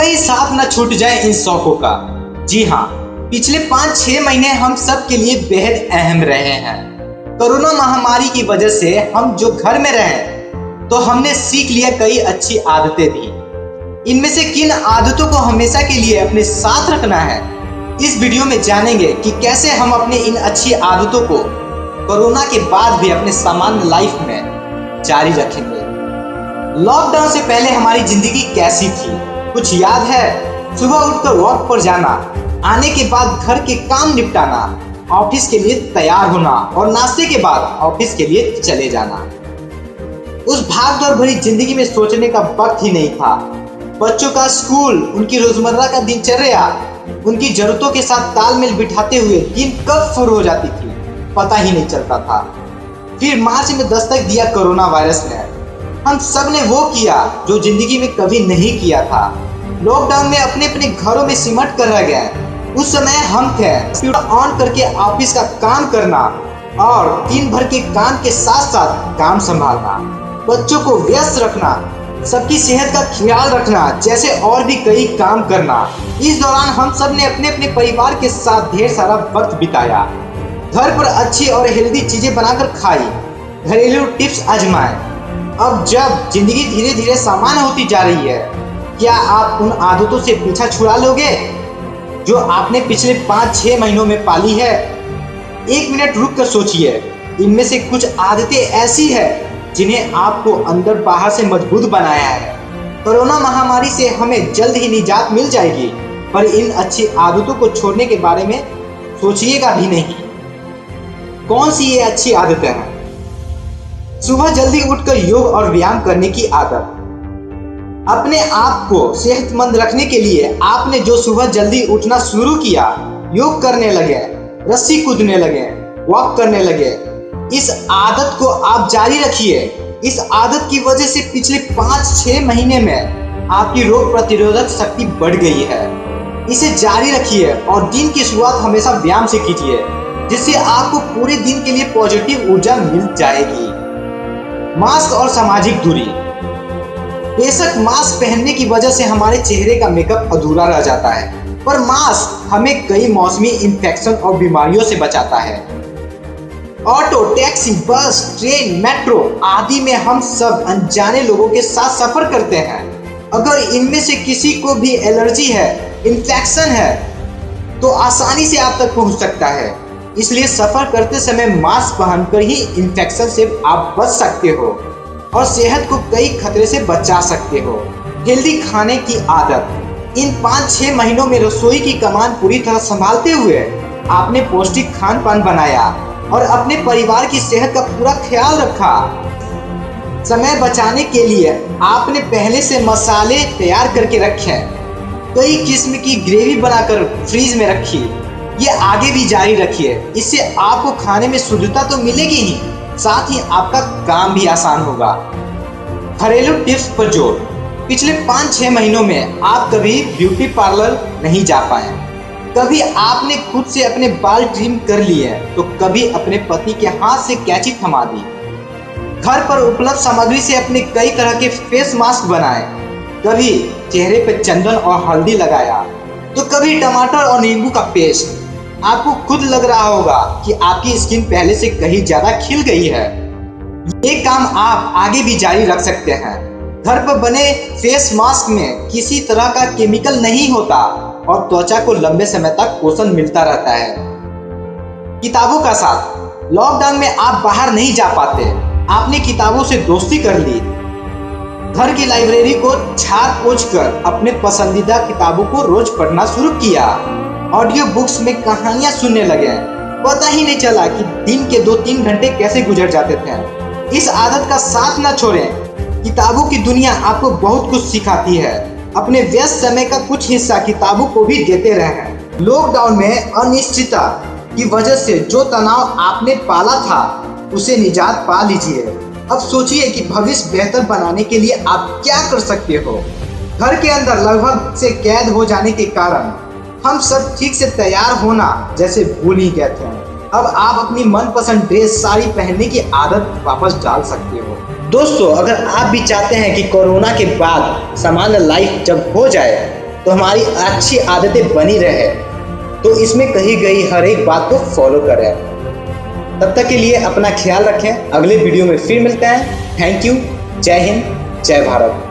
कहीं साथ न छूट जाए इन शौकों का। जी हाँ, पिछले 5-6 महीने हम सब के लिए बेहद अहम रहे हैं। कोरोना महामारी की वजह से हम जो घर में रहे तो हमने सीख लिया कई अच्छी आदतें भी। इनमें से किन आदतों को हमेशा के लिए अपने साथ रखना है, इस वीडियो में जानेंगे कि कैसे हम अपने इन अच्छी आदतों को कोरोना के बाद भी अपने सामान्य लाइफ में जारी रखेंगे। लॉकडाउन से पहले हमारी जिंदगी कैसी थी, कुछ याद है? सुबह उठकर वॉक पर जाना, आने के बाद घर के काम निपटाना, ऑफिस के लिए तैयार होना और नाश्ते के बाद ऑफिस के लिए चले जाना। उस भागदौड़ भरी जिंदगी में सोचने का वक्त ही नहीं था। बच्चों का स्कूल, उनकी रोजमर्रा का दिनचर्या, उनकी जरूरतों के साथ तालमेल बिठाते हुए दिन कब शुरू हो जाती थी पता ही नहीं चलता था। फिर मार्च में दस्तक दिया कोरोना वायरस ने। हम सब ने वो किया जो जिंदगी में कभी नहीं किया था। लॉकडाउन में अपने अपने घरों में सिमट कर रह गए। उस समय हम थे कंप्यूटर ऑन करके ऑफिस का काम करना और दिन भर के काम के साथ साथ काम संभालना, बच्चों को व्यस्त रखना, सबकी सेहत का ख्याल रखना, जैसे और भी कई काम करना। इस दौरान हम सब ने अपने अपने परिवार के साथ ढेर सारा वक्त बिताया। घर पर अच्छी और हेल्दी चीजें बनाकर खाई, घरेलू टिप्स आजमाए। अब जब जिंदगी धीरे धीरे सामान्य होती जा रही है, क्या आप उन आदतों से पीछा छुड़ा लोगे जो आपने पिछले 5-6 महीनों में पाली है? 1 मिनट रुक कर सोचिए। इनमें से कुछ आदतें ऐसी है जिन्हें आपको अंदर बाहर से मजबूत बनाया है। कोरोना महामारी से हमें जल्द ही निजात मिल जाएगी, पर इन अच्छी आदतों को छोड़ने के बारे में सोचिएगा भी नहीं। कौन सी ये अच्छी आदतें हैं? सुबह जल्दी उठकर योग और व्यायाम करने की आदत। अपने आप को सेहतमंद रखने के लिए आपने जो सुबह जल्दी उठना शुरू किया, योग करने लगे, रस्सी कूदने लगे, वॉक करने लगे, इस आदत को आप जारी रखिए। इस आदत की वजह से पिछले 5-6 महीने में आपकी रोग प्रतिरोधक शक्ति बढ़ गई है। इसे जारी रखिए और दिन की शुरुआत हमेशा व्यायाम से कीजिए, जिससे आपको पूरे दिन के लिए पॉजिटिव ऊर्जा मिल जाएगी। मास्क और सामाजिक दूरी। बेशक मास्क पहनने की वजह से हमारे चेहरे का मेकअप अधूरा रह जाता है, पर मास्क हमें कई मौसमी इन्फेक्शन और बीमारियों से बचाता है। ऑटो, टैक्सी, बस, ट्रेन, मेट्रो आदि में हम सब अनजाने लोगों के साथ सफर करते हैं। अगर इनमें से किसी को भी एलर्जी है, इन्फेक्शन है, तो आसानी से आप तक पहुंच सकता है। इसलिए सफर करते समय मास्क पहनकर ही इन्फेक्शन से आप बच सकते हो और सेहत को कई खतरे से बचा सकते हो। हेल्दी खाने की आदत। इन 5-6 महीनों में रसोई की कमान पूरी तरह संभालते हुए आपने पौष्टिक खान पान बनाया और अपने परिवार की सेहत का पूरा ख्याल रखा। समय बचाने के लिए आपने पहले से मसाले तैयार करके रखे, कई किस्म की ग्रेवी बनाकर फ्रीज में रखी। ये आगे भी जारी रखिए। इससे आपको खाने में शुद्धता तो मिलेगी ही, साथ ही आपका काम भी आसान होगा। घरेलू टिप्स पर जोर। पिछले 5-6 महीनों में आप कभी ब्यूटी पार्लर नहीं जा पाए, कभी आपने खुद से अपने बाल ट्रिम कर लिए, तो कभी अपने पति के हाथ से कैंची थमा दी। घर पर उपलब्ध सामग्री से अपने कई तरह के फेस मास्क बनाए, कभी चेहरे पर चंदन और हल्दी लगाया, तो कभी टमाटर और नींबू का पेस्ट। आपको खुद लग रहा होगा कि आपकी स्किन पहले से कहीं ज्यादा खिल गई है। ये काम आप आगे भी जारी रख सकते हैं। घर पर बने फेस मास्क में किसी तरह का केमिकल नहीं होता और त्वचा को लंबे समय तक पोषण मिलता रहता है। किताबों का साथ। लॉकडाउन में आप बाहर नहीं जा पाते, आपने किताबों से दोस्ती कर ली। घर की लाइब्रेरी को झाड़ पोंछ कर अपने पसंदीदा किताबों को रोज पढ़ना शुरू किया। ऑडियो बुक्स में कहानियां सुनने लगे। पता ही नहीं चला कि दिन के 2-3 घंटे कैसे गुजर जाते थे। इस आदत का साथ न छोड़ें। किताबों की दुनिया आपको बहुत कुछ सिखाती है। अपने व्यस्त समय का कुछ हिस्सा किताबों को भी देते रहें। लॉकडाउन में अनिश्चितता की वजह से जो तनाव आपने पाला था, उसे निजात पा लीजिए। अब सोचिए कि भविष्य बेहतर बनाने के लिए आप क्या कर सकते हो। घर के अंदर लगभग से कैद हो जाने के कारण हम सब ठीक से तैयार होना जैसे भूल ही गए थे। अब आप अपनी मनपसंद ड्रेस, साड़ी पहनने की आदत वापस डाल सकते हो। दोस्तों, अगर आप भी चाहते हैं कि कोरोना के बाद सामान्य लाइफ जब हो जाए तो हमारी अच्छी आदतें बनी रहे, तो इसमें कही गई हर एक बात को फॉलो करें। तब तक के लिए अपना ख्याल रखें। अगले वीडियो में फिर मिलते हैं। Thank you. जय हिंद, जय भारत।